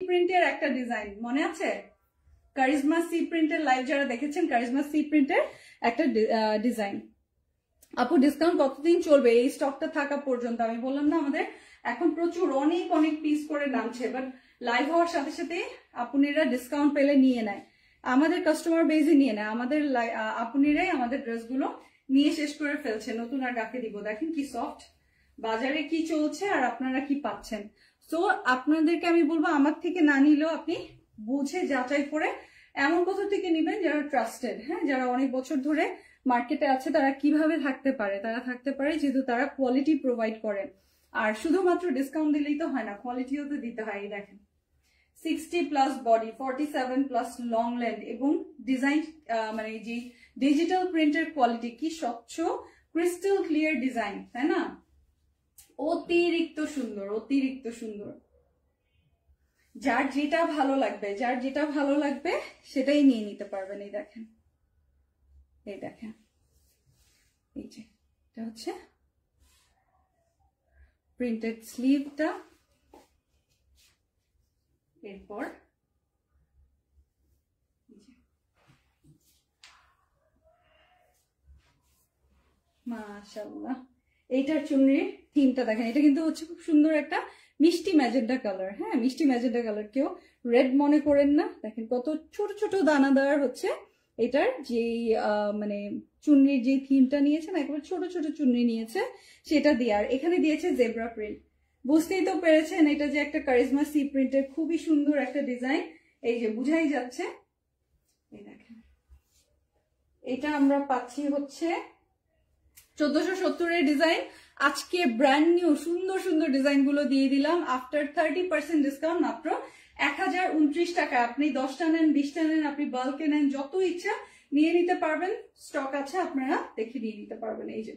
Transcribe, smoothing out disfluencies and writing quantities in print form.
প্রিন্টের একটা ডিজাইন মনে আছে? কারিজমা সি প্রিন্টের লাইভ যারা দেখেছেন, কারিজমা সি প্রিন্টের একটা ডিজাইন। আপু ডিসকাউন্ট কতদিন চলবে? এই স্টকটা থাকা পর্যন্ত। আমি বললাম না আমাদের এখন প্রচুর অনেক অনেক পিস করে নামছে, বাট লাইভ হওয়ার সাথে সাথে আপুনিরা ডিসকাউন্ট পেলে নিয়ে নেয়, আমাদের কাস্টমার বেজে নিয়ে নেয়, আমাদের আপুনিরাই আমাদের ড্রেসগুলো নিয়ে শেষ করে ফেলছে। নতুন আর কাকে দিব? দেখেন কি সফট, বাজারে কি চলছে আর আপনারা কি পাচ্ছেন। সো আপনাদেরকে আমি বলবো আমার থেকে না নিলেও আপনি বুঝে যাচাই করে এমন কোথাও থেকে নিবেন যারা ট্রাস্টেড, হ্যাঁ, যারা অনেক বছর ধরে মার্কেটে আছে, তারা কিভাবে থাকতে পারে, তারা থাকতে পারে যেহেতু তারা কোয়ালিটি প্রোভাইড করে। আর শুধুমাত্র ডিসকাউন্ট দিলেই তো হয় না, কোয়ালিটিও তো দিতে হয়। এই দেখেন 60+ বডি, 47+ লং লেন্থ এবং ডিজাইন, মানে যে ডিজিটাল প্রিন্টের কোয়ালিটি, কি স্বচ্ছ ক্রিস্টাল ক্লিয়ার ডিজাইন, তাই না? অতিরিক্ত সুন্দর, অতিরিক্ত সুন্দর। যার যেটা ভালো লাগবে, যার যেটা ভালো লাগবে সেটাই নিয়ে নিতে পারবেন। এই দেখেন, এই দেখেন, এই যে এটা হচ্ছে প্রিন্টেড স্লিভটা, এরপর মাশাআল্লাহ এইটার চুনরির থিমটা দেখেন। এটা কিন্তু হচ্ছে খুব সুন্দর একটা মিষ্টি ম্যাজেন্টা কালার, হ্যাঁ, মিষ্টি ম্যাজেন্টা কালার, কেউ রেড মনে করেন না। দেখেন কত ছোট ছোট দানাদার হচ্ছে এটার যে মানে চুনরির যে থিমটা নিয়েছে না, একেবারে ছোট ছোট চুনরি নিয়েছে সেটা দিয়ে। আর এখানে দিয়েছে জেব্রা প্রিন্ট, বুঝতেই তো পেরেছেন এটা যে একটা কারিজমা সি প্রিন্টের খুবই সুন্দর একটা ডিজাইন। এই যে বুঝাই যাচ্ছে। এই দেখেন এটা আমরা পাচ্ছি হচ্ছে 1470 ডিজাইন। আজকে ব্র্যান্ড নিউ সুন্দর সুন্দর ডিজাইন গুলো দিয়ে দিলাম আফটার 30% ডিসকাউন্ট, মাত্র 1029 টাকা। আপনি 10টা নেন, 20টা নেন, আপনি বাল্কে নেন, যত ইচ্ছা নিয়ে নিতে পারবেন। স্টক আছে, আপনারা দেখে নিয়ে নিতে পারবেন। এই যে